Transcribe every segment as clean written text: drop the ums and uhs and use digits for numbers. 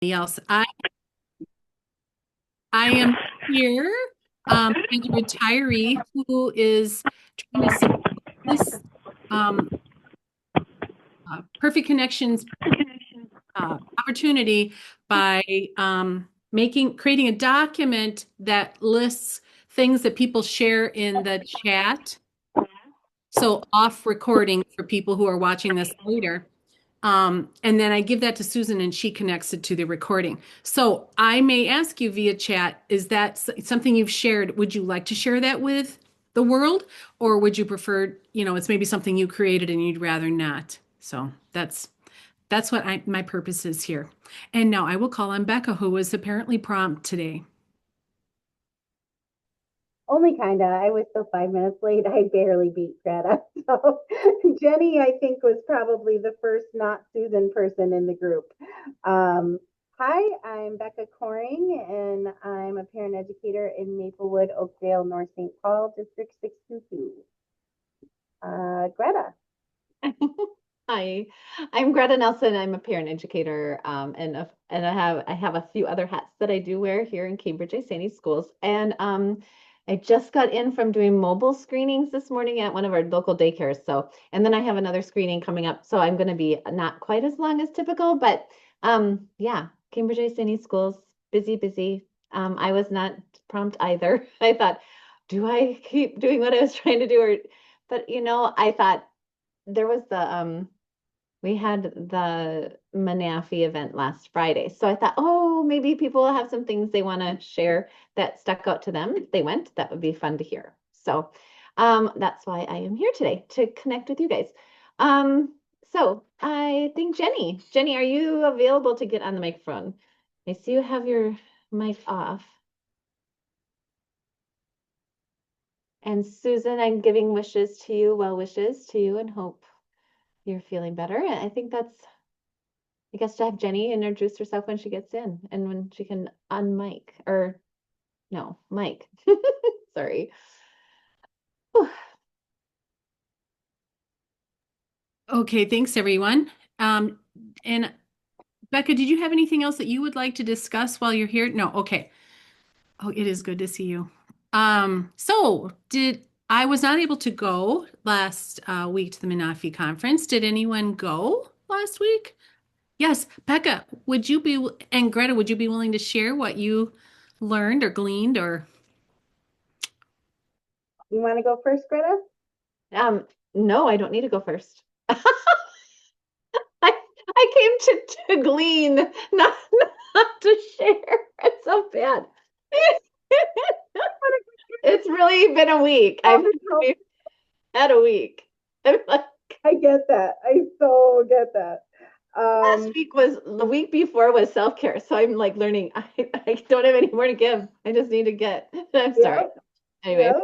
else. I am here as a retiree who is trying to support this Perfect Connections opportunity by creating a document that lists things that people share in the chat. So off recording for people who are watching this later. And then I give that to Susan and she connects it to the recording. So I may ask you via chat, is that something you've shared? Would you like to share that with the world? Or would you prefer, it's maybe something you created and you'd rather not? So that's what my purpose is here. And now I will call on Becca, who was apparently prompt today. Only kinda. I was still 5 minutes late. I barely beat Greta. So Jenny, I think, was probably the first not Susan person in the group. Um, Hi, I'm Becca Coring, and I'm a parent educator in Maplewood, Oakdale, North St. Paul, District 622. Greta. Hi, I'm Greta Nelson. I'm a parent educator, and I have a few other hats that I do wear here in Cambridge ISD schools. And I just got in from doing mobile screenings this morning at one of our local daycares. So, and then I have another screening coming up. So I'm going to be not quite as long as typical, but yeah, Cambridge ISD schools, busy, busy. I was not prompt either. I thought, do I keep doing what I was trying to do, but I thought there was we had the MNAFEE event last Friday. So I thought, oh, maybe people will have some things they want to share that stuck out to them. If they went, that would be fun to hear. So that's why I am here today to connect with you guys. So I think Jenny, are you available to get on the microphone? I see you have your mic off. And Susan, I'm giving wishes to you, well wishes to you, and hope you're feeling better. And I think I guess to have Jenny introduce herself when she gets in and when she can unmic or no, mic. Sorry. Whew. Okay, thanks everyone. And Becca, did you have anything else that you would like to discuss while you're here? No, okay. Oh, it is good to see you. So did I was not able to go last week to the MNAFEE conference. Did anyone go last week? Yes, Becca, and Greta, would you be willing to share what you learned or gleaned or You want to go first, Greta? No, I don't need to go first. I came to glean, not to share. It's so bad. It's really been a week. I've had a week. I'm like, I get that. I so get that. last week was the week before was self-care. So I'm like learning. I don't have any more to give. I just need to get. I'm sorry. Yep, Anyway, yep.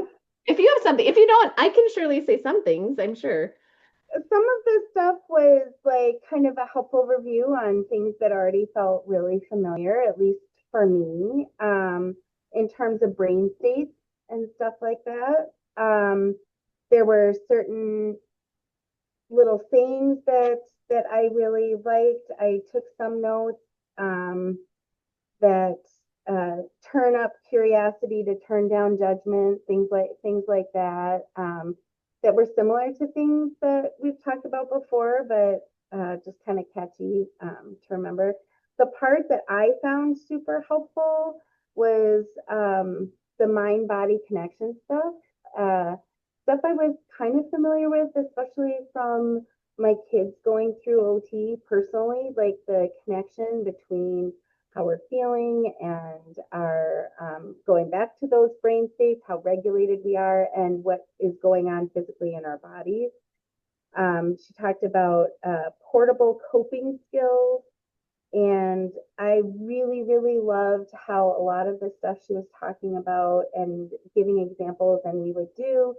if you have something, if you don't, I can surely say some things, I'm sure. Some of this stuff was like kind of a helpful review on things that already felt really familiar, at least for me, in terms of brain states and stuff like that. There were certain little sayings that I really liked. I took some notes that turn up curiosity to turn down judgment, things like that. That were similar to things that we've talked about before, but just kind of catchy to remember. The part that I found super helpful was the mind body connection stuff. Uh, Stuff I was kind of familiar with, especially from my kids going through OT personally, like the connection between how we're feeling and our going back to those brain states, how regulated we are, and what is going on physically in our bodies. She talked about portable coping skills, and I really, really loved how a lot of the stuff she was talking about and giving examples and we would do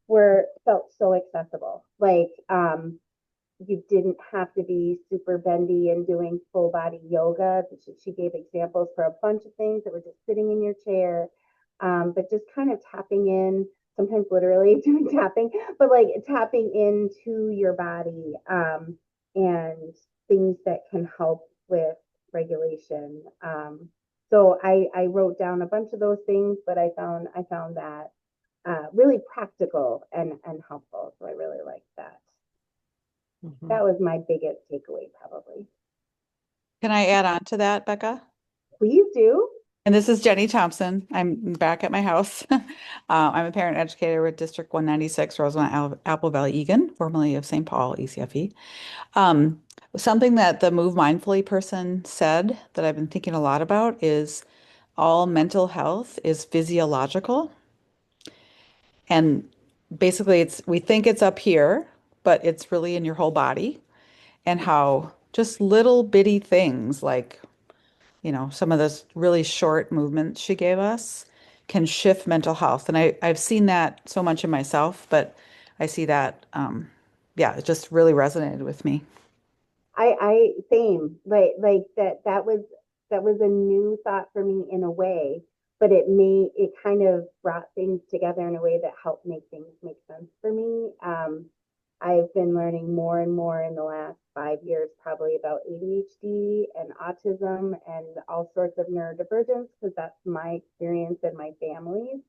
were felt so accessible. Like you didn't have to be super bendy and doing full body yoga. She gave examples for a bunch of things that were just sitting in your chair, but just kind of tapping in, sometimes literally doing tapping, but like tapping into your body and things that can help with regulation. So I wrote down a bunch of those things, but I found that really practical and helpful. So I really liked that. Mhm. That was my biggest takeaway, probably. Can I add on to that, Becca? Please do. And this is Jenny Thompson. I'm back at my house. I'm a parent educator with District 196, Roseland, Apple Valley, Egan, formerly of St. Paul, ECFE. Um, Something that the Move Mindfully person said that I've been thinking a lot about is all mental health is physiological. And basically, we think it's up here, but it's really in your whole body. And how just little bitty things like some of those really short movements she gave us can shift mental health. And I've seen that so much in myself, but I see that, yeah, it just really resonated with me. I same like that was a new thought for me in a way, but it kind of brought things together in a way that helped make things make sense for me. I've been learning more and more in the last 5 years, probably about ADHD and autism and all sorts of neurodivergence, because that's my experience and my family's.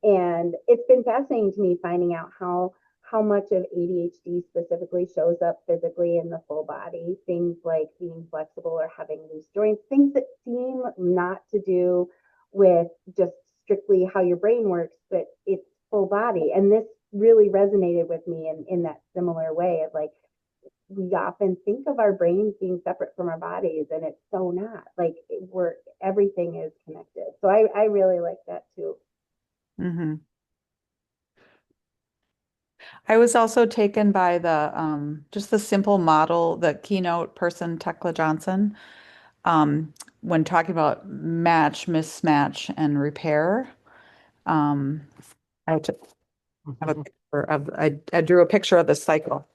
And it's been fascinating to me finding out how much of ADHD specifically shows up physically in the full body. Things like being flexible or having loose joints, things that seem not to do with just strictly how your brain works, but it's full body. And this really resonated with me in that similar way of like, we often think of our brains being separate from our bodies, and it's so not. Like everything is connected. So I really like that too. Hmm. I was also taken by just the simple model, the keynote person, Tekla Johnson, when talking about match, mismatch, and repair. Um, I took have a picture of I drew a picture of the cycle.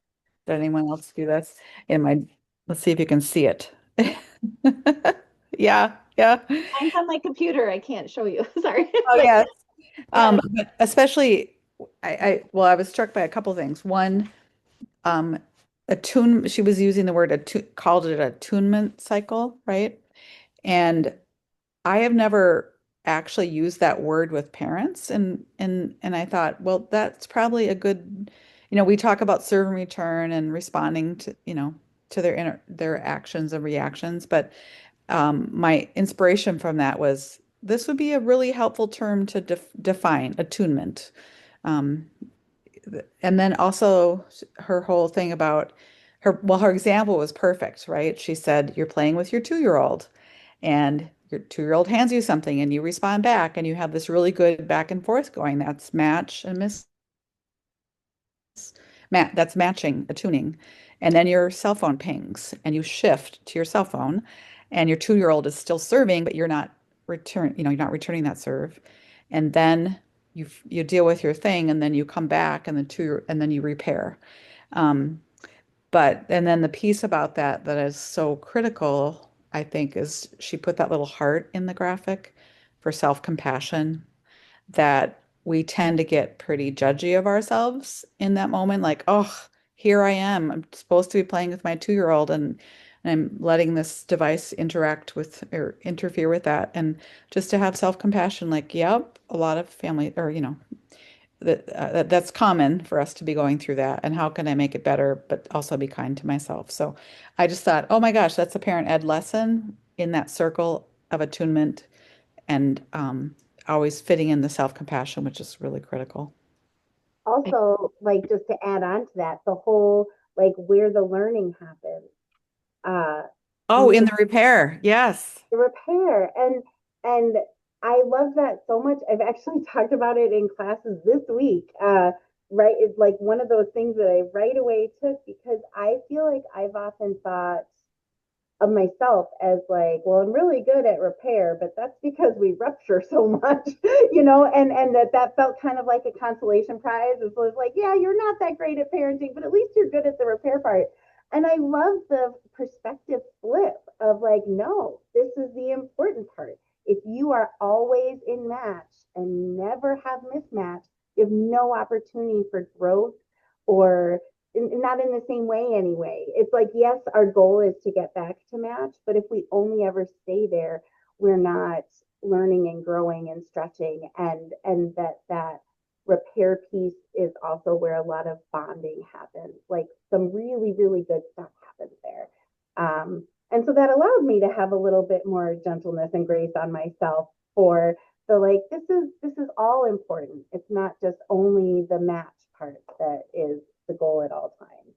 Did anyone else do this? In my Let's see if you can see it. Yeah, yeah. Mine's on my computer. I can't show you. Sorry. Oh But yeah. yeah. But especially well, I was struck by a couple things. One, um she was using the word called it attunement cycle, right? And I have never actually used that word with parents, and I thought, well, that's probably a good, we talk about serve and return and responding to their actions and reactions, but my inspiration from that was this would be a really helpful term to define attunement. Um, and then also her whole thing about her example was perfect, right? She said, you're playing with your 2-year-old and your 2-year-old hands you something and you respond back and you have this really good back and forth going. That's match and that's matching, attuning. And then your cell phone pings and you shift to your cell phone and your 2-year-old is still serving, but you're not returning that serve. And then you deal with your thing and then you come back and then you repair. Um, and then the piece about that is so critical, I think, is she put that little heart in the graphic for self-compassion, that we tend to get pretty judgy of ourselves in that moment. Like, oh, here I am. I'm supposed to be playing with my 2-year-old and I'm letting this device interact with or interfere with that. And just to have self-compassion, like, yep, a lot of family or, that's common for us to be going through that. And how can I make it better, but also be kind to myself? So I just thought, oh my gosh, that's a parent ed lesson in that circle of attunement and always fitting in the self-compassion, which is really critical. Also, like just to add on to that, the whole like where the learning happens. Uh, Oh, in the repair. Yes. the repair and I love that so much. I've actually talked about it in classes this week. Right, it's like one of those things that I right away took because I feel like I've often thought of myself as like, well, I'm really good at repair, but that's because we rupture so much, and that felt kind of like a consolation prize. It was like, yeah, you're not that great at parenting, but at least you're good at the repair part. And I love the perspective flip of like, no, this is the important part. If you are always in match and never have mismatch, you have no opportunity for growth or not in the same way anyway. It's like, yes, our goal is to get back to match, but if we only ever stay there, we're not learning and growing and stretching, and that repair piece is also where a lot of bonding happens. Like some really, really good stuff happens there. And so that allowed me to have a little bit more gentleness and grace on myself for the like, this is all important. It's not just only the match part that is the goal at all times.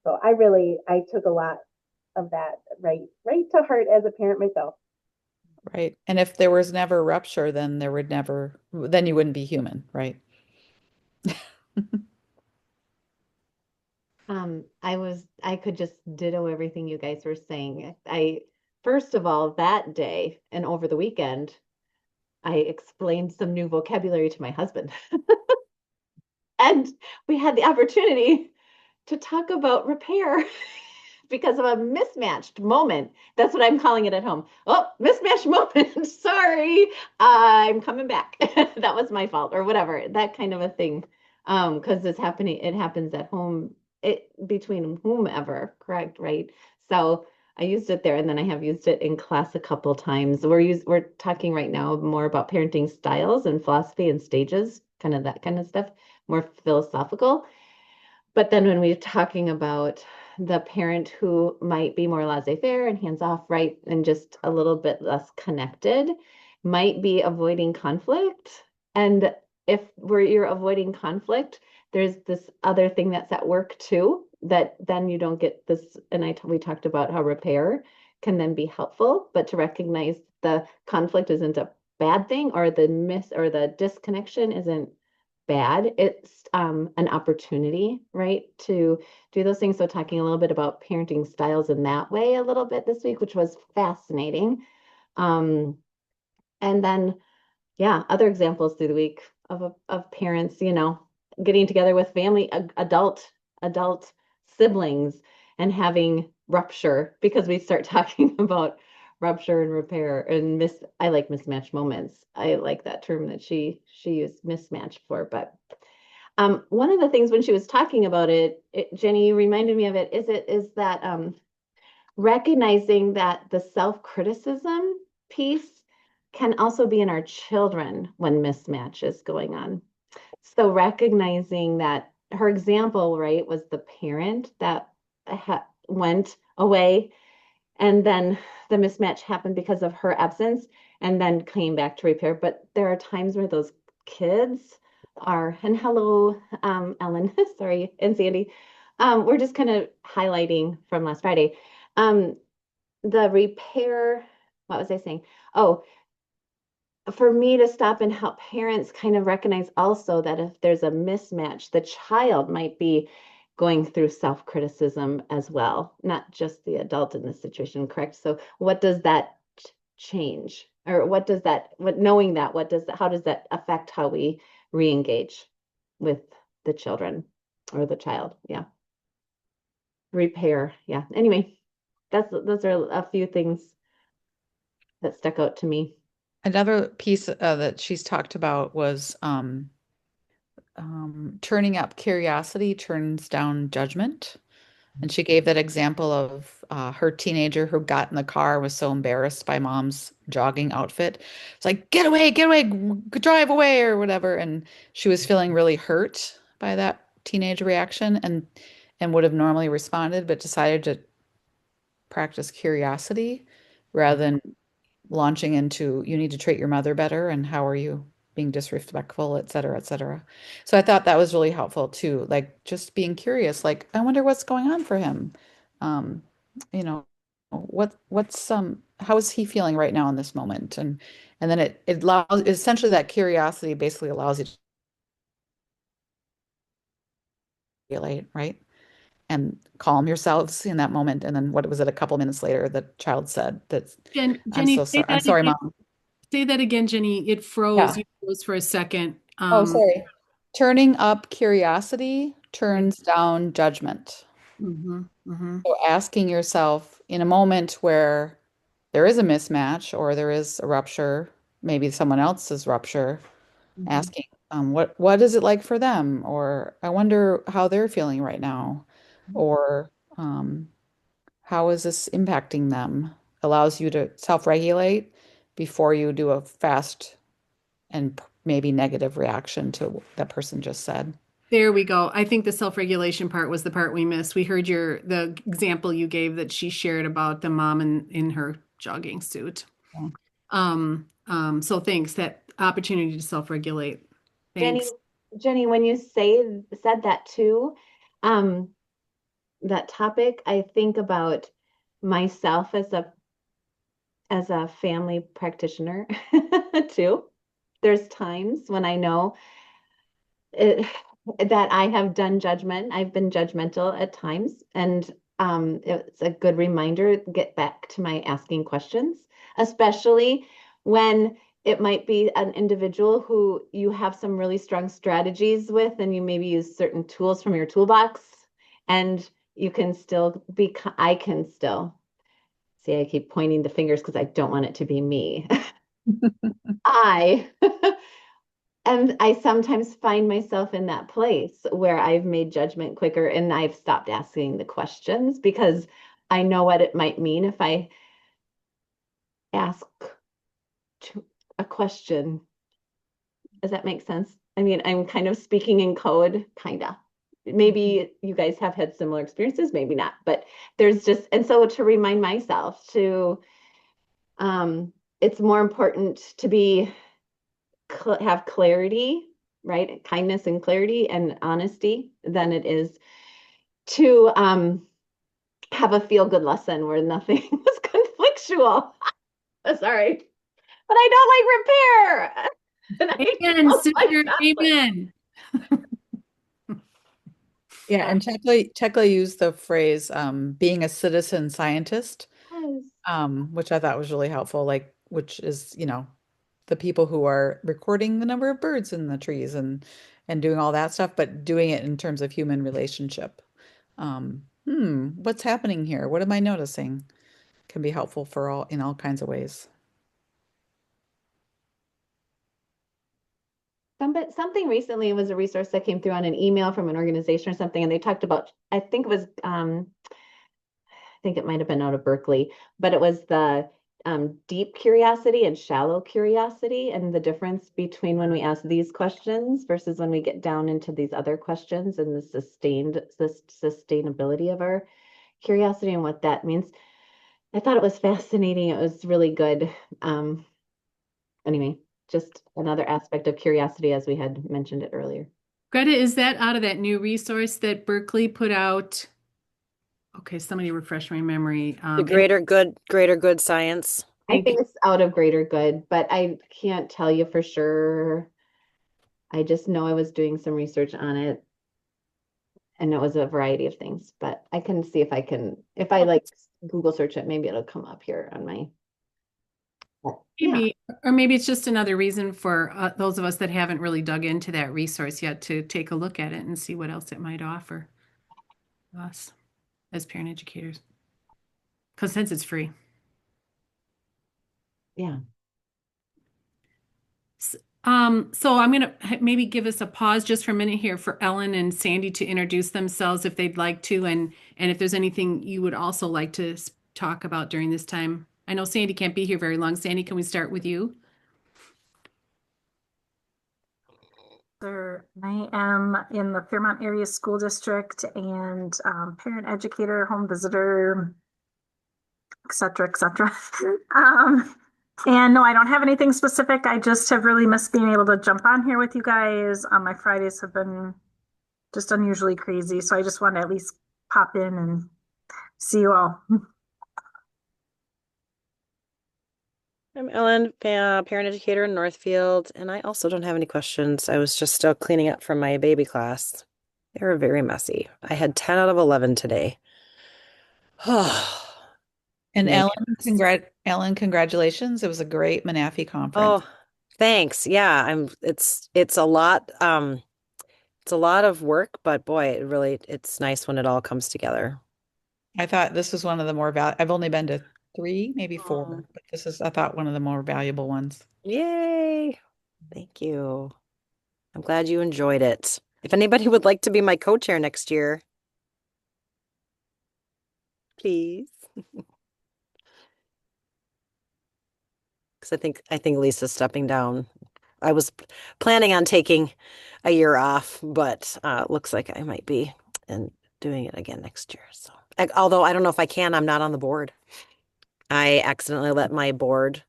So I took a lot of that right to heart as a parent myself. Right. And if there was never rupture, then there would never, then you wouldn't be human, right? I could just ditto everything you guys were saying. First of all, that day and over the weekend, I explained some new vocabulary to my husband. And we had the opportunity to talk about repair because of a mismatched moment. That's what I'm calling it at home. Oh, mismatched moment. Sorry, I'm coming back. That was my fault or whatever, that kind of a thing. Because it's happening, it happens at home, between whomever, correct, right? So I used it there, and then I have used it in class a couple times. We're talking right now more about parenting styles and philosophy and stages, kind of that kind of stuff, more philosophical. But then when we're talking about the parent who might be more laissez-faire and hands-off, right, and just a little bit less connected, might be avoiding conflict. And if you're avoiding conflict, there's this other thing that's at work too, that then you don't get this. And we talked about how repair can then be helpful, but to recognize the conflict isn't a bad thing, or the disconnection isn't bad. It's an opportunity, right, to do those things. So talking a little bit about parenting styles in that way a little bit this week, which was fascinating. Um, and then, yeah, other examples through the week of parents, getting together with family, adult siblings, and having rupture, because we start talking about rupture and repair and I like mismatched moments. I like that term that she used mismatch for. But one of the things when she was talking about Jenny, you reminded me of it, is that recognizing that the self-criticism piece can also be in our children when mismatch is going on. So recognizing that her example, right, was the parent that went away, and then the mismatch happened because of her absence, and then came back to repair. But there are times where those kids are, and hello, Ellen, sorry, and Sandy. We're just kind of highlighting from last Friday. Um, the repair, what was I saying? Oh, for me to stop and help parents kind of recognize also that if there's a mismatch, the child might be going through self-criticism as well, not just the adult in this situation, correct? So what does that change? Or knowing that, how does that affect how we re-engage with the children or the child? Yeah. Repair. Yeah. Anyway, those are a few things that stuck out to me. Another piece that she's talked about was turning up curiosity turns down judgment. And she gave that example of her teenager who got in the car, was so embarrassed by mom's jogging outfit. It's like, get away, drive away, or whatever. And she was feeling really hurt by that teenage reaction, and would have normally responded, but decided to practice curiosity rather than launching into you need to treat your mother better and how are you being disrespectful, et cetera, et cetera. So I thought that was really helpful too, like just being curious, like I wonder what's going on for him. Um, you know, what's how is he feeling right now in this moment? And then it allows essentially that curiosity basically allows you to relate, right? And calm yourselves in that moment. And then what was it, a couple minutes later, the child said that I'm Jenny, so sorry. I'm sorry, mom. say that again, Jenny. It froze. Yeah. You froze for a second. Oh, sorry. Turning up curiosity turns down judgment. Mm-hmm, mm-hmm, So asking yourself in a moment where there is a mismatch or there is a rupture, maybe someone else's rupture, mm-hmm. asking, What is it like for them? Or I wonder how they're feeling right now. Or how is this impacting them? Allows you to self-regulate before you do a fast and maybe negative reaction to what that person just said. There we go. I think the self-regulation part was the part we missed. We heard the example you gave that she shared about the mom in her jogging suit. Yeah. So thanks. That opportunity to self-regulate. Jenny, Thanks. Jenny, when you said that too, um, that topic, I think about myself as a family practitioner too. There's times when I know it, that I have done judgment. I've been judgmental at times, and it's a good reminder to get back to my asking questions, especially when it might be an individual who you have some really strong strategies with, and you maybe use certain tools from your toolbox, and you can still be, I can still see, I keep pointing the fingers because I don't want it to be me. I And I sometimes find myself in that place where I've made judgment quicker and I've stopped asking the questions because I know what it might mean if I ask a question. Does that make sense? I mean, I'm kind of speaking in code, kind of. Maybe you guys have had similar experiences, maybe not, but there's just, and so to remind myself to, it's more important to be have clarity, right? Kindness and clarity and honesty than it is to have a feel good lesson where nothing was conflictual. Sorry, but I don't like repair. And I Amen, don't like sister. conflict. Amen. Yeah, and Tekla used the phrase being a citizen scientist, Yes. which I thought was really helpful, like which is, the people who are recording the number of birds in the trees and doing all that stuff, but doing it in terms of human relationship. What's happening here? What am I noticing? Can be helpful for all in all kinds of ways. Something recently was a resource that came through on an email from an organization or something, and they talked about, I think it was I think it might have been out of Berkeley, but it was the deep curiosity and shallow curiosity and the difference between when we ask these questions versus when we get down into these other questions and the sustainability of our curiosity and what that means. I thought it was fascinating. It was really good. Anyway, just another aspect of curiosity as we had mentioned it earlier. Greta, is that out of that new resource that Berkeley put out? Okay, somebody refresh my memory. The greater good science. I Thank you. think it's out of greater good, but I can't tell you for sure. I just know I was doing some research on it and it was a variety of things, but I can see if I like Google search it, maybe it'll come up here on my, yeah, Maybe, or maybe it's just another reason for those of us that haven't really dug into that resource yet to take a look at it and see what else it might offer us as parent educators. Because since it's free. yeah. So I'm going to maybe give us a pause just for a minute here for Ellen and Sandy to introduce themselves if they'd like to, and if there's anything you would also like to talk about during this time. I know Sandy can't be here very long. Sandy, can we start with you? Sure. I am in the Fairmont Area School District and parent educator, home visitor, et cetera, et cetera. And no, I don't have anything specific. I just have really missed being able to jump on here with you guys. My Fridays have been just unusually crazy. So I just want to at least pop in and see you all. I'm Ellen, parent educator in Northfield, and I also don't have any questions. I was just still cleaning up from my baby class. They were very messy. I had 10 out of 11 today. And Make Ellen, congratulations. It was a great MNAFEE conference. Oh, thanks. Yeah, it's a lot it's a lot of work, but boy, it's nice when it all comes together. I thought this was one of the more I've only been to three, maybe four, Oh, but this is, I thought, one of the more valuable ones. yay. Thank you. I'm glad you enjoyed it. If anybody would like to be my co-chair next year, please. Because I think Lisa's stepping down. I was planning on taking a year off, but looks like I might be and doing it again next year. So, although I don't know if I can, I'm not on the board. I accidentally let my board,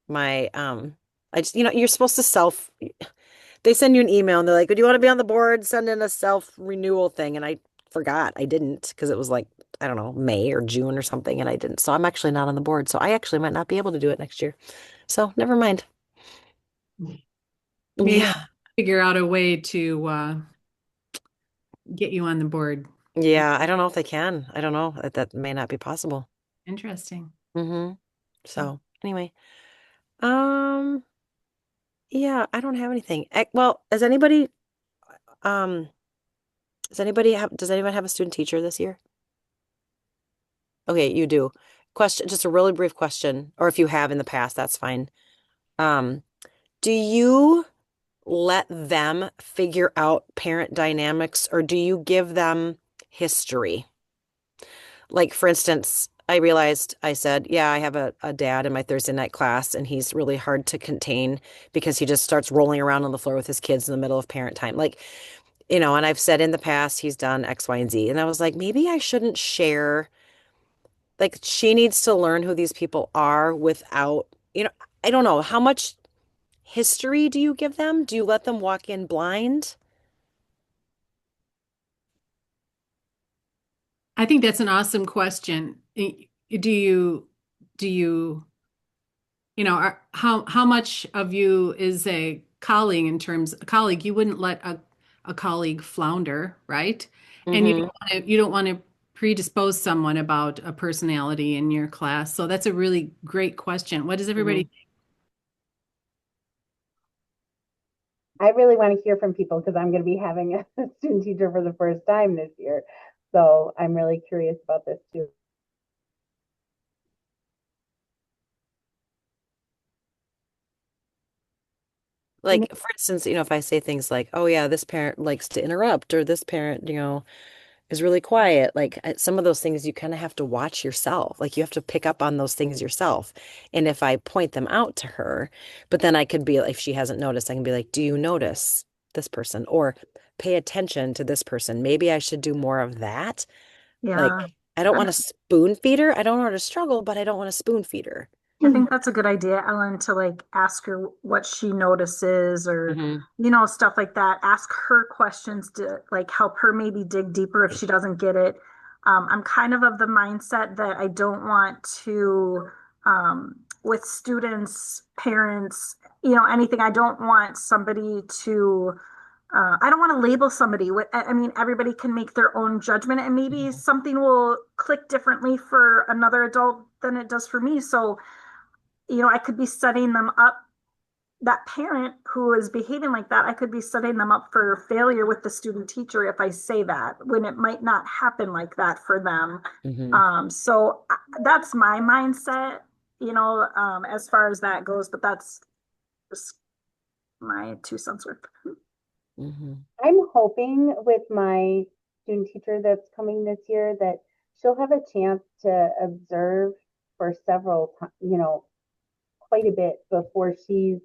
my I just you're supposed to they send you an email and they're like, "Do you want to be on the board? Send in a self renewal thing." And I forgot I didn't because it was like, I don't know, May or June or something, and I didn't. So I'm actually not on the board. So I actually might not be able to do it next year. So never mind. Maybe Yeah. figure out a way to get you on the board. Yeah, I don't know if they can. I don't know. That may not be possible. Interesting. Mm-hmm. So anyway, um, yeah, I don't have anything. Well, um, does anyone have a student teacher this year? Okay, you do. Question, just a really brief question, or if you have in the past, that's fine. Um, do you let them figure out parent dynamics, or do you give them history? Like, for instance, I realized I said, yeah, I have a dad in my Thursday night class, and he's really hard to contain because he just starts rolling around on the floor with his kids in the middle of parent time. Like, and I've said in the past he's done X, Y, and Z. And I was like, maybe I shouldn't share. Like, she needs to learn who these people are without, I don't know. How much history do you give them? Do you let them walk in blind? I think that's an awesome question. Do you how much of you is a colleague a colleague? You wouldn't let a colleague flounder, right? And Mm-hmm. you don't want to predispose someone about a personality in your class. So that's a really great question. What does Mm-hmm. everybody I really want to hear from people because I'm going to be having a student teacher for the first time this year. So I'm really curious about this too. And Like, for instance, if I say things like, oh, yeah, this parent likes to interrupt, or this parent, is really quiet. Like, some of those things you kind of have to watch yourself. Like, you have to pick up on those things yourself. And if I point them out to her, but then I could be, if she hasn't noticed, I can be like, do you notice this person? Or pay attention to this person. Maybe I should do more of that. Like, Yeah. I don't I want to spoon feed her. I don't want her to struggle, but I don't want to spoon feed her. I think that's a good idea, Ellen, to like ask her what she notices or, Hmm. stuff like that. Ask her questions to like help her maybe dig deeper if she doesn't get it. I'm kind of the mindset that I don't want to, with students, parents, anything, I don't want somebody to, I don't want to label somebody with, I mean, everybody can make their own judgment and maybe something will click differently for another adult than it does for me. So, I could be setting them up, that parent who is behaving like that, I could be setting them up for failure with the student teacher if I say that, when it might not happen like that for them. Hmm. So that's my mindset, as far as that goes, but that's just my 2 cents worth. Hmm. I'm hoping with my student teacher that's coming this year that she'll have a chance to observe for several, quite a bit before she's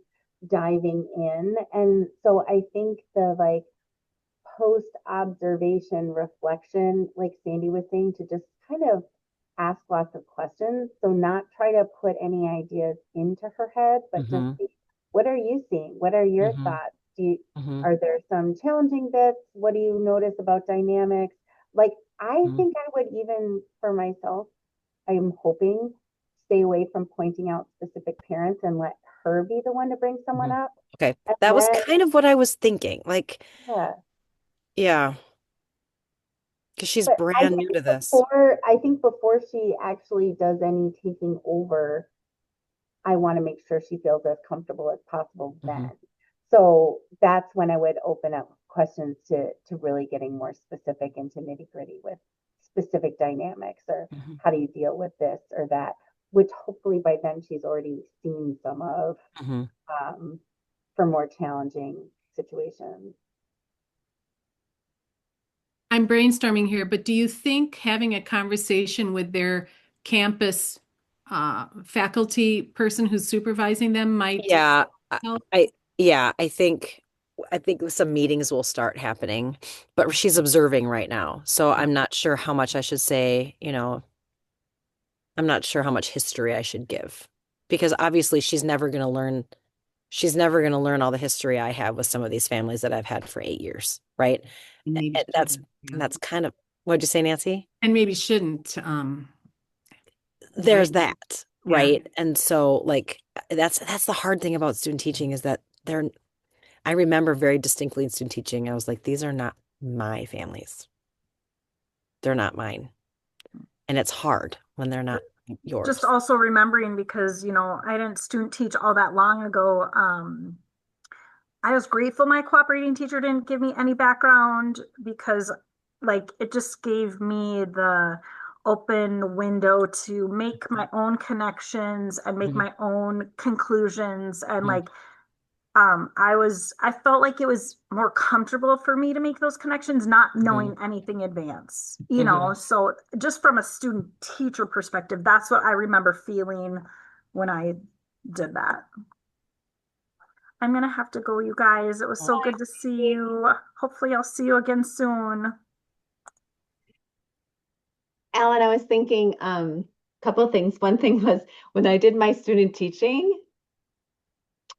diving in. And so I think the like post observation reflection, like Sandy was saying, to just kind of ask lots of questions. So not try to put any ideas into her head, but just Hmm. see, what are you seeing? What are your Hmm. thoughts? Hmm. Are there some challenging bits? What do you notice about dynamics? Like, I Hmm. think I would even for myself, I'm hoping stay away from pointing out specific parents and let her be the one to bring someone Hmm. up. Okay. And That was then, kind of what I was thinking. Like, yeah, yeah, because she's but brand new to this. I think before she actually does any taking over, I want to make sure she feels as comfortable as possible Hmm. then. So that's when I would open up questions to really getting more specific into nitty gritty with specific dynamics or Hmm. how do you deal with this or that, which hopefully by then she's already seen some of Hmm. for more challenging situations. I'm brainstorming here, but do you think having a conversation with their campus faculty person who's supervising them might Yeah, help? yeah, I think some meetings will start happening, but she's observing right now. So I'm not sure how much I should say, I'm not sure how much history I should give because obviously she's never going to learn all the history I have with some of these families that I've had for 8 years, right? Maybe And that's shouldn't, and yeah. that's kind of what'd you say, Nancy? And maybe shouldn't. There's Right. that, Yeah. right? And so like that's the hard thing about student teaching is that I remember very distinctly in student teaching, I was like, these are not my families. They're not mine. And it's hard when they're not Just yours. also remembering because, I didn't student teach all that long ago. I was grateful my cooperating teacher didn't give me any background because like it just gave me the open window to make my own connections and make Mhm, my own conclusions and mhm, I felt like it was more comfortable for me to make those connections not mhm, knowing anything advance, mhm. so just from a student teacher perspective, that's what I remember feeling when I did that. I'm gonna have to go, you guys. It was so good to see you. Hopefully I'll see you again soon. Alan, I was thinking couple of things. One thing was when I did my student teaching,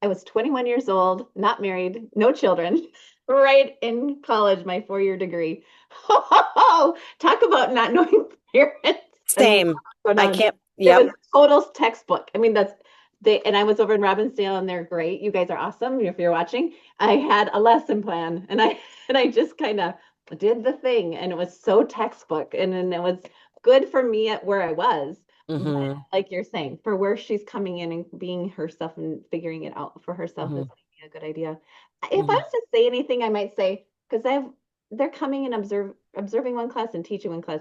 I was 21 years old, not married, no children, right in college, my 4-year degree. Talk about not knowing parents and what's Same. going I on. can't, It yep. was total textbook. I mean, and I was over in Robbinsdale and they're great. You guys are awesome if you're watching. I had a lesson plan and I just kind of did the thing and it was so textbook and then it was good for me at where I was. But Hmm. like you're saying, for where she's coming in and being herself and figuring it out for herself is Hmm. maybe a good idea. If I Hmm. was to say anything, I might say, because they're coming and observing one class and teaching one class,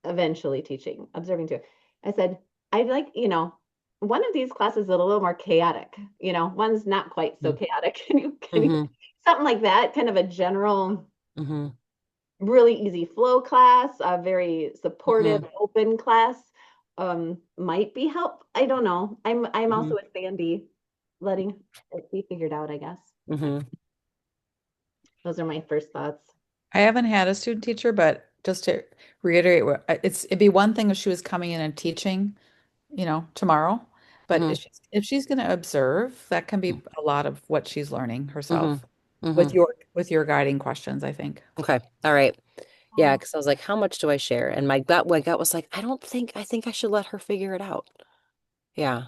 eventually teaching, observing two. I said, I'd like, one of these classes is a little more chaotic, one's not quite so chaotic. Can you Hmm. something like that, kind of a general, Hmm. really easy flow class, a very Hmm. supportive, open class, might be help. I don't know. I'm Hmm. also with Sandy, letting it be figured out, I guess. Hmm. Those are my first thoughts. I haven't had a student teacher, but just to reiterate, it'd be one thing if she was coming in and teaching, tomorrow. But Hmm. if she's going to observe, that can be a lot of what she's learning Hmm. herself with Hmm. your guiding questions, I think. Okay. All right. Yeah, because I was like, how much do I share? And my gut was like, I think I should let her figure it out. Yeah.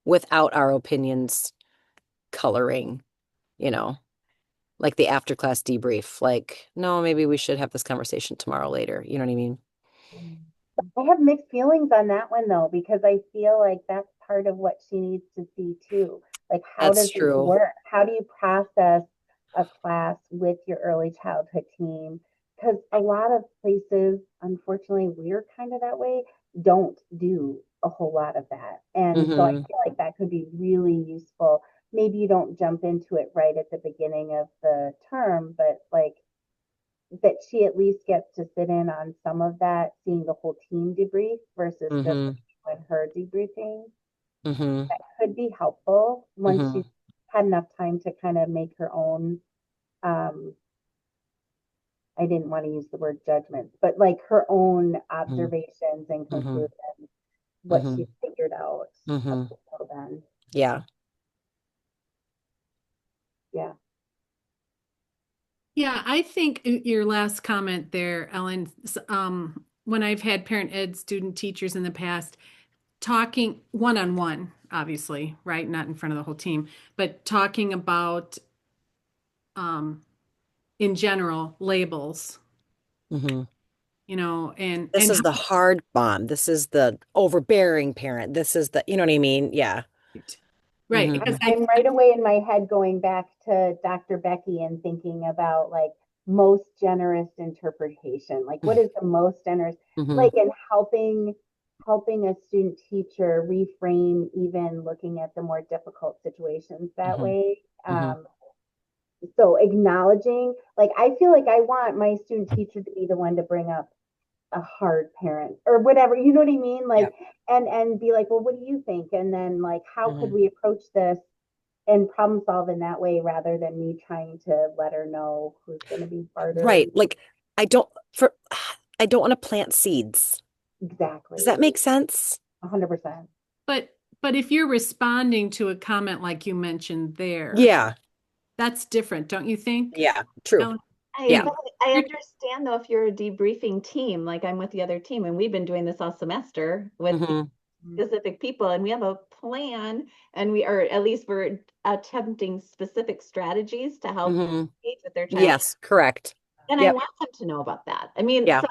Without our opinions coloring, you know, like the after class debrief. Like, no, maybe we should have this conversation tomorrow later. You know what I mean? I have mixed feelings on that one though, because I feel like that's part of what she needs to see too. Like, how That's does this true. work? How do you process a class with your early childhood team? Because a lot of places, unfortunately, we're kind of that way, don't do a whole lot of that. And so I Hmm. feel like that could be really useful. Maybe you don't jump into it right at the beginning of the term, but like that she at least gets to sit in on some of that, seeing the whole team debrief versus just Hmm. when her debriefing Hmm. could be helpful once Hmm. she's had enough time to kind of make her own. um I didn't want to use the word judgments, but like her own Hmm. observations and Hmm. conclusions, what Hmm. she's figured out up Hmm. until then. Yeah. Yeah. Yeah, I think your last comment there, Ellen, when I've had parent ed student teachers in the past, talking one-on-one, obviously, right? Not in front of the whole team, but talking about, um, in general, labels, Hmm. and This is the hard mom. This is the overbearing parent. This is the, you know what I mean? Yeah. right, Hmm. because I'm right away in my head going back to Dr. Becky and thinking about like most generous interpretation. Like, what is the most generous? Hmm. Like, in helping a student teacher reframe even looking at the more difficult situations that Hmm. way. Hmm. So acknowledging, like, I feel like I want my student teacher to be the one to bring up a hard parent or whatever, you know what I mean? Like, Yeah. and be like, well, what do you think? And then like, how could Mhm. we approach this and problem solve in that way rather than me trying to let her know who's going to be harder. Right. Like I don't for I don't want to plant seeds. Does Exactly. that make sense? 100%. But if you're responding to a comment like you mentioned there, Yeah. that's different, don't you think? Yeah. True. Ellen? Yeah. I You're- understand though if you're a debriefing team, like I'm with the other team, and we've been doing this all semester with hmm specific people, and we have a plan, and we are at least we're attempting specific strategies to help hmm engage with their child. Yes, correct. And I Yep. want them to know about that. I mean, Yeah. so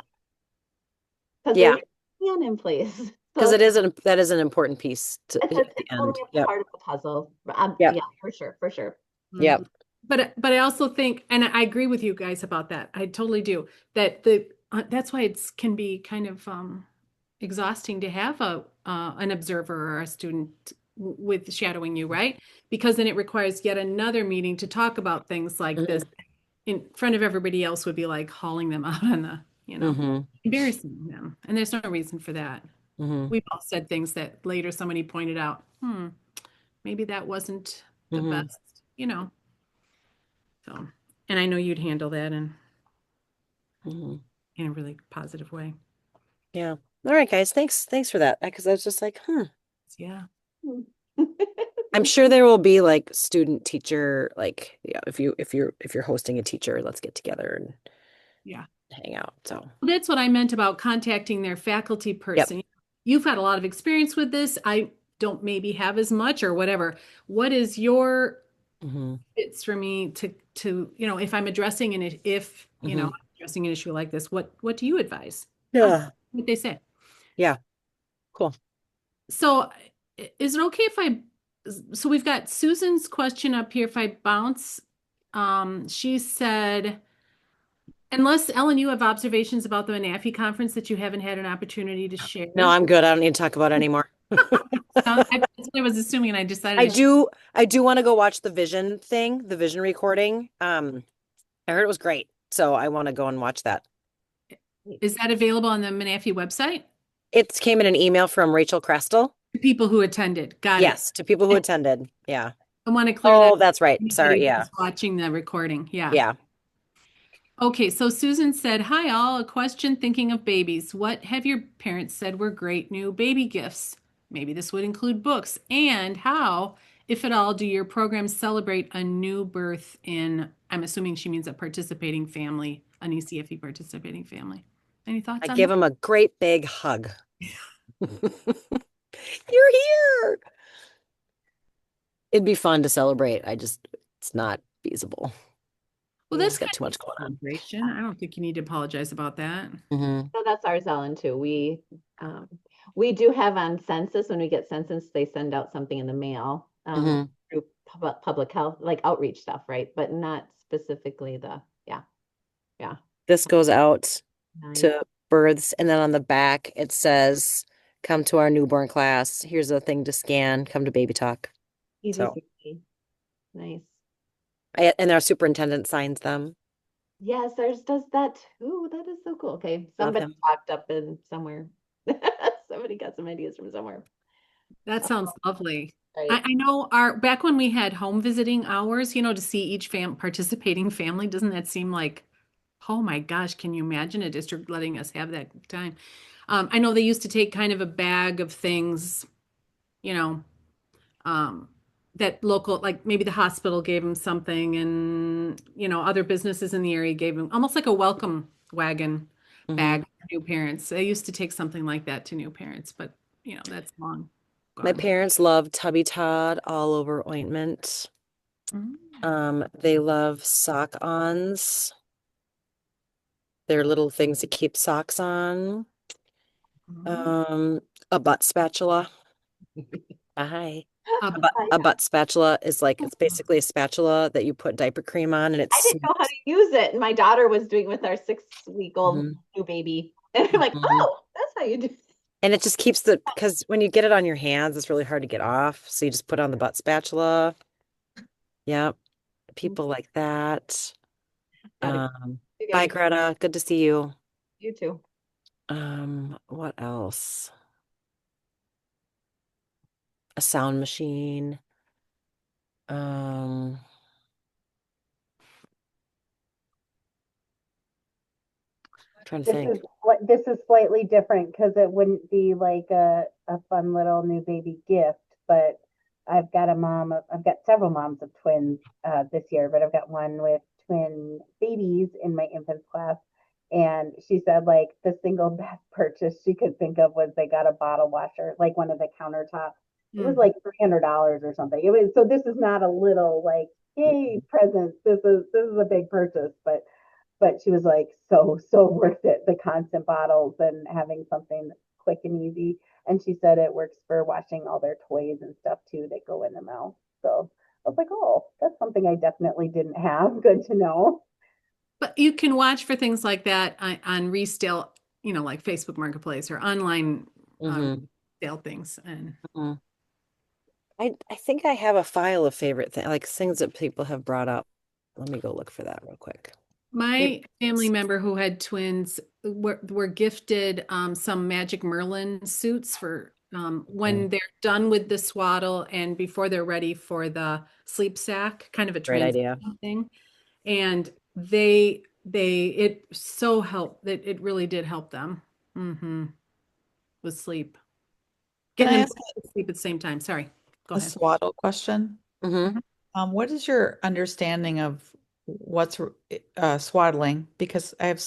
because Yeah. there's a plan in place. Because So that is an important piece to at the it's end. only a Yep. part of the puzzle. Yep. Yeah, for sure, for sure. Mhm. Yep. But I also think, and I agree with you guys about that. I totally do. That that's why it's can be kind of exhausting to have a an observer or a student with shadowing you, right? Because then it requires yet another meeting to talk about things like this hmm in front of everybody else would be like hauling them out on the, hmm embarrassing them. And there's no reason for that. hmm We've all said things that later somebody pointed out, maybe that wasn't the hmm best, So, and I know you'd handle that hmm in a really positive way. Yeah. All right, guys. Thanks for that. Because I was just like, Yeah. I'm sure there will be like student teacher, like, yeah, if you're hosting a teacher, let's get together and Yeah. hang out. So That's what I meant about contacting their faculty yep. person. You've had a lot of experience with this. I don't maybe have as much or whatever. What is your hmm it's for me to, if I'm addressing hmm addressing an issue like this, what do you advise? Ask Yeah. what they say. Yeah. Cool. So is it okay if so we've got Susan's question up here. If I bounce, she said, unless Ellen, you have observations about the MNAFEE conference that you haven't had an opportunity to share. No, I'm good. I don't need to talk about it anymore. That's what I was assuming, and I decided I do want to go watch the vision thing, the vision recording. I heard it was great. So I want to go and watch that. is that available on the MNAFEE website? It came in an email from Rachel Crestel. People who attended. Got it. Yes, to people who attended. Yeah. I want to clear Oh, that. that's right. Anybody Sorry. Yeah. who's watching the recording. Yeah. Yeah. Okay, so Susan said, "Hi all, a question thinking of babies. What have your parents said were great new baby gifts? Maybe this would include books. And how, if at all, do your programs celebrate a new birth in, I'm assuming she means a participating family, an ECFE participating family. Any thoughts I on give that? him a great big hug. You're here. It'd be fun to celebrate. It's not feasible. Well, We that's just got kind too of much going a on. celebration. I don't think you need to apologize about that. So that's ours, Ellen, too. We do have on census, when we get census, they send out something in the mail through public health, like outreach stuff, right? But not specifically yeah. This goes out Nice. to births, and then on the back it says, "Come to our newborn class. Here's a thing to scan. Come to Baby Talk." Easy So, peasy. Nice. and our superintendent signs them. Yes, ours does that too. That is so cool. Okay, Love somebody him. popped up in somewhere. Somebody got some ideas from somewhere. That sounds lovely. Right. I know back when we had home visiting hours, to see each participating family, doesn't that seem like, oh my gosh, can you imagine a district letting us have that time? I know they used to take kind of a bag of things, you know, um, that local, like maybe the hospital gave them something and, other businesses in the area gave them almost like a welcome wagon bag for new parents. They used to take something like that to new parents, but, that's long My gone. parents love Tubby Todd all over ointment. They love sock-ons. They're little things to keep socks on. A butt spatula. Hi. Um, A butt spatula is like, it's basically a spatula that you put diaper cream on, and I it's didn't know how to use it, and my daughter was doing it with our 6-week-old new baby, and I'm like, oh, that's how you do it. and it just keeps because when you get it on your hands, it's really hard to get off. So you just put on the butt spatula. Yeah. people like that. Got it. You Bye, guys, Greta. Good to see you. you too. What else? A sound machine. Um, trying to think. This is slightly different because it wouldn't be like a fun little new baby gift, but I've got several moms of twins this year, but I've got one with twin babies in my infants class. And she said like the single best purchase she could think of was they got a bottle washer, like one of the countertops. It was like $300 or something. It was, so this is not a little like, yay, presents. This is a big purchase, but she was like so worth it, the constant bottles and having something quick and easy. And she said it works for washing all their toys and stuff too that go in the mouth. So I was like, oh, that's something I definitely didn't have. Good to know. But you can watch for things like that on resale, like Facebook Marketplace or online Mm-hmm. sale things. And Mm-hmm. I think I have a file of favorite things, like things that people have brought up. Let me go look for that real quick. my family member who had twins were gifted some Magic Merlin suits for when they're done with the swaddle and before they're ready for the sleep sack, kind of a Great transition idea. thing. And it so helped that it really did help them with sleep, Can getting I them ask to sleep at the same time. Sorry, go a ahead. swaddle question? Mm-hmm. What is your understanding of what's swaddling? Because when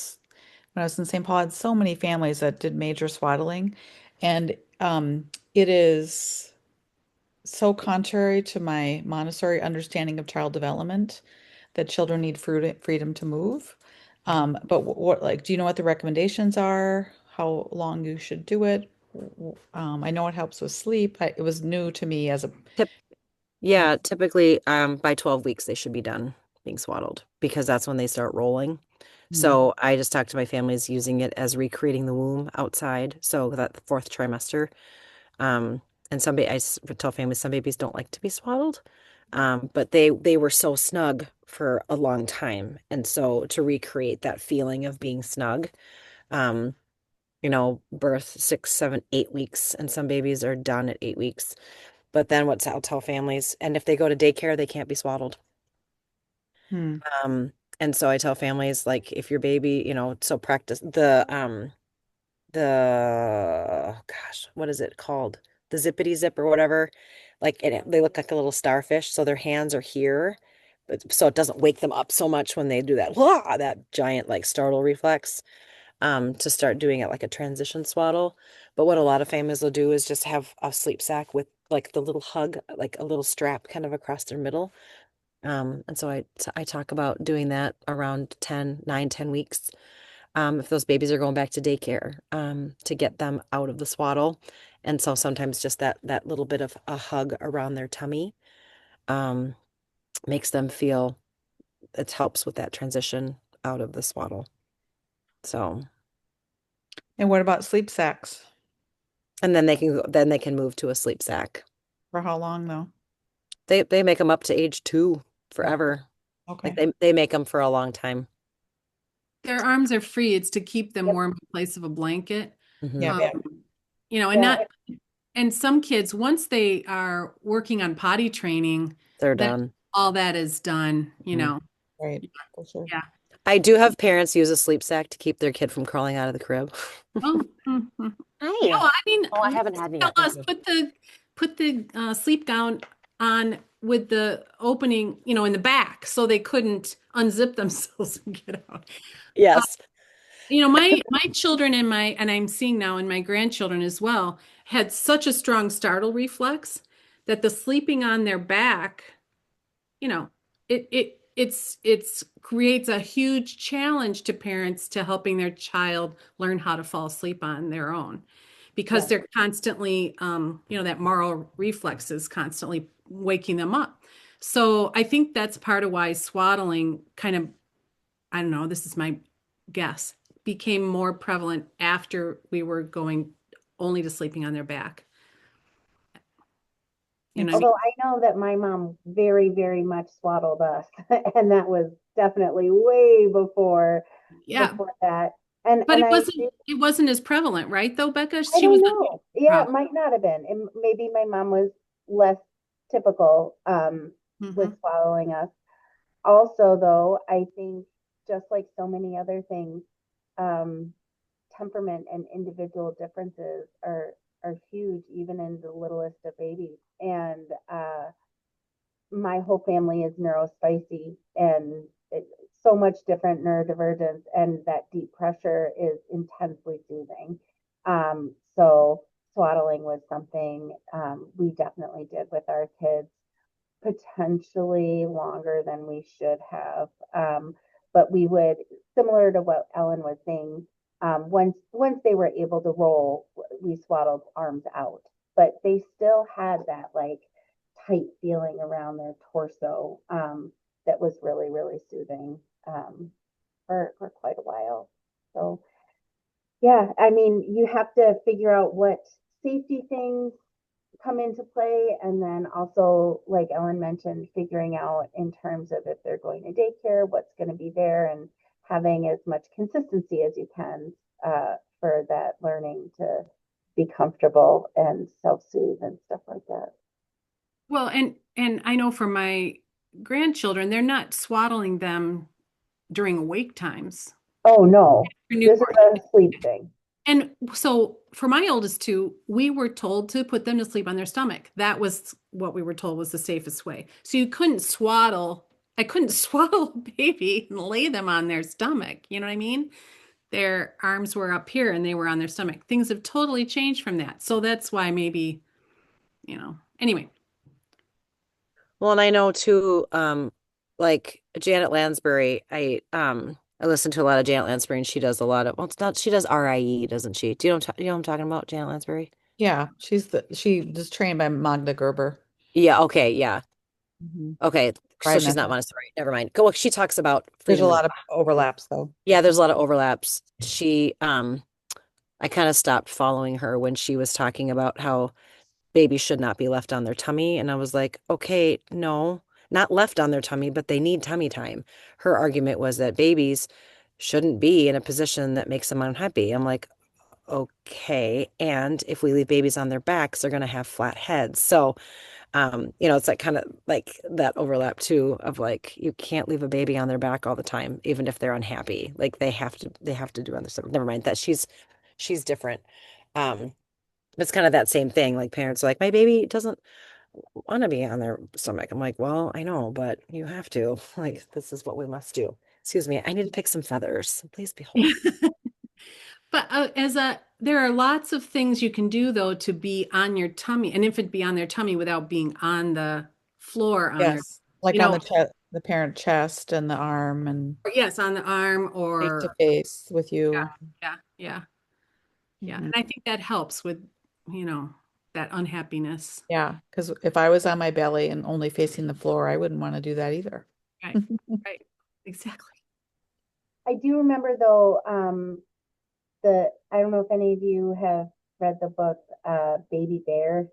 I was in St. Paul, I had so many families that did major swaddling, and it is so contrary to my Montessori understanding of child development that children need freedom to move. But what, like, do you know what the recommendations are? How long you should do it? I know it helps with sleep. It was new to me as a Tip, yeah, typically by 12 weeks they should be done being swaddled because that's when they start rolling. Hmm. So I just talked to my families using it as recreating the womb outside. So that fourth trimester. Um, and tell families some babies don't like to be swaddled. But they were so snug for a long time. And so to recreate that feeling of being snug, um, birth 6, 7, 8 weeks, and some babies are done at 8 weeks. But then I'll tell families, and if they go to daycare, they can't be swaddled. Hmm. And so I tell families like if your baby, so practice the gosh, what is it called? The zippity zip or whatever. Like they look like a little starfish, so their hands are here, but so it doesn't wake them up so much when they do that, that giant like startle reflex. To start doing it like a transition swaddle. But what a lot of families will do is just have a sleep sack with like the little hug, like a little strap kind of across their middle. And so I talk about doing that around 9, 10 weeks. If those babies are going back to daycare, to get them out of the swaddle. And so sometimes just that little bit of a hug around their tummy, um, makes them feel it helps with that transition out of the swaddle. So, And what about sleep sacks? and then they can move to a sleep sack. For how long though? They make them up to age 2 Oh, forever. Like okay. they make them for a long time. Their arms are free. It's to keep them Yep. warm in place of a blanket. Hmm. Yeah. Um, Yeah. and Yeah. not, and some kids, once they are working on potty training, They're then done. all that is done, Mhm. Right. For sure. Yeah. I do have parents use a sleep sack to keep their kid from crawling out of the crib. Oh, no, Hi. I mean, Oh, I haven't had any tell yet. Thank us you. put the sleep gown on with the opening, in the back, so they couldn't unzip themselves and get out. Yes. My children and I'm seeing now in my grandchildren as well had such a strong startle reflex that the sleeping on their back, you know, it's creates a huge challenge to parents to helping their child learn how to fall asleep on their own because Yeah. they're constantly that moral reflex is constantly waking them up. So I think that's part of why swaddling kind of, I don't know, this is my guess, became more prevalent after we were going only to sleeping on their back. You know what I Although I know that my mom very, very much swaddled us, and that was definitely way mean? Yeah, before that. but And it I wasn't it wasn't as prevalent, right, though, Becca? I She was don't a know. Yeah, it problem. might not have been. And maybe my mom was less typical with Hmm. swallowing us. Also, though, I think just like so many other things, um, temperament and individual differences are huge, even in the littlest of babies. And my whole family is neurospicy, and so much different neurodivergence, and that deep pressure is intensely soothing. So swaddling was something we definitely did with our kids, potentially longer than we should have. But we would, similar to what Ellen was saying, once they were able to roll, we swaddled arms out, but they still had that like tight feeling around their torso that was really, really soothing for quite a while. So yeah, I mean, you have to figure out what safety things come into play, and then also, like Ellen mentioned, figuring out in terms of if they're going to daycare, what's going to be there, and having as much consistency as you can for that learning to be comfortable and self-soothe and stuff like that. Well, and I know for my grandchildren, they're not swaddling them during awake times. Oh no, For this is newborn. a sleep thing. And so for my oldest two, we were told to put them to sleep on their stomach. That was what we were told was the safest way. So you couldn't swaddle. I couldn't swaddle a baby and lay them on their stomach. You know what I mean? Their arms were up here and they were on their stomach. Things have totally changed from that. So that's why maybe, anyway. Well, and I know too, like Janet Lansbury, I listen to a lot of Janet Lansbury and she does a lot of, well, it's not, she does RIE, doesn't she? Do you know, you know what I'm talking about, Janet Lansbury? Yeah, she was trained by Magda Gerber. Yeah, okay, yeah. Hmm. Okay. So Right she's not method. Montessori. Never mind. Go, well, she talks about There's a freedom of, lot of overlaps though. yeah, there's a lot of overlaps. I kind of stopped following her when she was talking about how babies should not be left on their tummy. And I was like, okay, no, not left on their tummy, but they need tummy time. Her argument was that babies shouldn't be in a position that makes them unhappy. I'm like, okay. And if we leave babies on their backs, they're going to have flat heads. So, it's like kind of like that overlap too of like you can't leave a baby on their back all the time, even if they're unhappy. Like they have to do other stuff. Never mind that she's different. Um, it's kind of that same thing. Like parents are like, my baby doesn't want to be on their stomach. I'm like, well, I know, but you have to. Like, this is what we must do. Excuse me, I need to pick some feathers. Please behold. But there are lots of things you can do though to be on your tummy, an infant be on their tummy without being on the floor on their, Yes, like you on know, the chest, the parent chest and the arm and or yes, on the arm face to or face with yeah, you. yeah, yeah, yeah. And Mhm. I think that helps with, that unhappiness. Yeah, because if I was on my belly and only facing the floor, I wouldn't want to do that either. Right, right. Exactly. I do remember though, I don't know if any of you have read the book Baby Bear,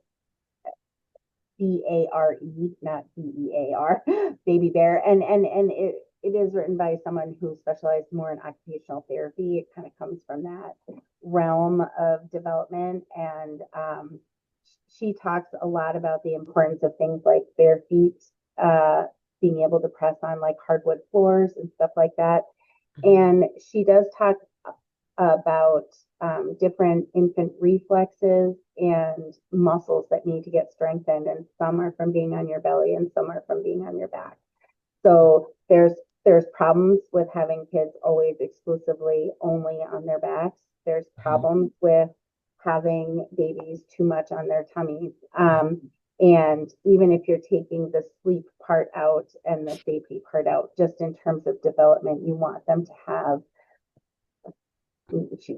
Bare, not Bear, Baby Bear, and it is written by someone who specialized more in occupational therapy. It kind of comes from that realm of development, and she talks a lot about the importance of things like bare feet, being able to press on like hardwood floors and stuff like that. Mhm. And she does talk about different infant reflexes and muscles that need to get strengthened, and some are from being on your belly and some are from being on your back. So there's problems with having kids always exclusively only on their backs. There's Mhm. problems with having babies too much on their tummies. And even if you're taking the sleep part out and the safety part out, just in terms of development, you want them to have,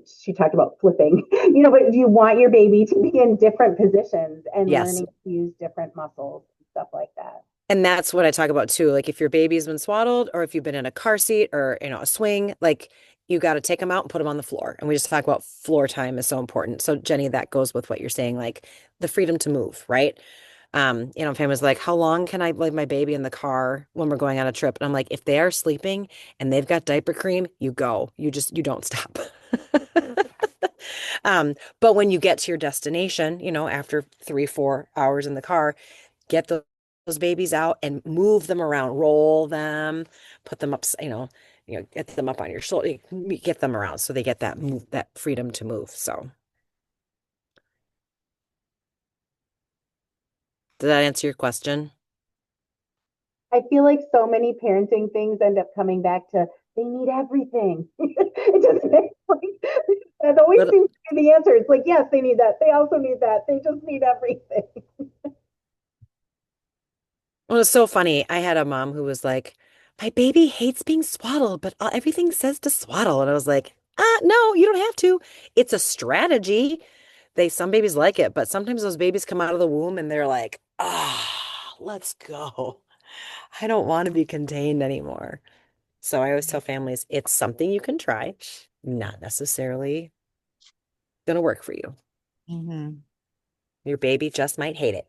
she talked about flipping, but you want your baby to be in different positions and Yes. learning to use different muscles and stuff like that. And that's what I talk about too. Like if your baby's been swaddled or if you've been in a car seat or, a swing, like you got to take them out and put them on the floor. And we just talk about floor time is so important. So Jenny, that goes with what you're saying, like the freedom to move, right? Family's like, how long can I leave my baby in the car when we're going on a trip? And I'm like, if they are sleeping and they've got diaper cream, you go. You don't stop. But when you get to your destination, after 3, 4 hours in the car, get those babies out and move them around, roll them, put them up, get them up on your shoulder, get them around so they get that freedom to move. So, did that answer your question? I feel like so many parenting things end up coming back to they need everything. It just makes like that always But seems to be the answer. It's like, yes, they need that. They also need that. They just need everything. well, it's so funny. I had a mom who was like, my baby hates being swaddled, but everything says to swaddle. And I was like, no, you don't have to. It's a strategy. Some babies like it, but sometimes those babies come out of the womb and they're like, let's go. I don't want to be contained anymore. So I always tell families it's something you can try, not necessarily going to work for you. Mm-hmm. Your baby just might hate it.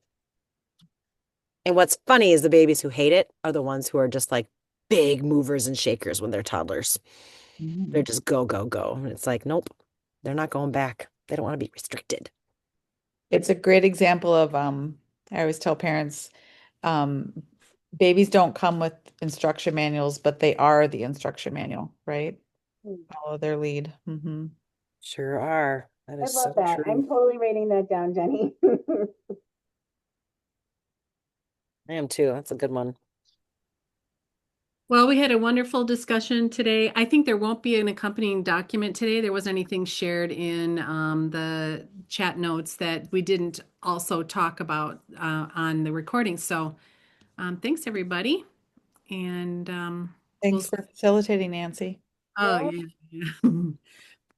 And what's funny is the babies who hate it are the ones who are just like big movers and shakers when they're toddlers. They're just go, go, go. And it's like, nope, they're not going back. They don't want to be restricted. It's a great example of, I always tell parents, um, babies don't come with instruction manuals, but they are the instruction manual, right? Follow their lead. Hmm. Sure are. That I is love so that. true. I'm totally writing that down, Jenny. I am too. That's a good one. Well, we had a wonderful discussion today. I think there won't be an accompanying document today. There wasn't anything shared in the chat notes that we didn't also talk about on the recording. So thanks, everybody. And we'll, Thanks for facilitating, Nancy. oh, Yeah. yeah.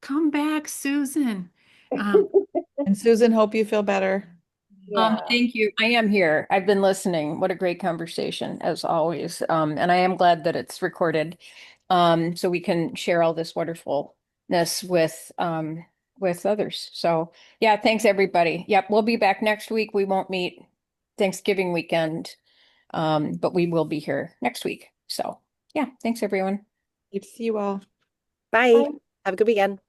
Come back, Susan. Um, And Susan, hope you feel better. Yeah. Thank you. I am here. I've been listening. What a great conversation, as always. And I am glad that it's recorded, so we can share all this wonderfulness with others. So yeah, thanks everybody. Yep, we'll be back next week. We won't meet Thanksgiving weekend, but we will be here next week. So yeah, thanks everyone. Good to see you all. Bye. Have a good weekend.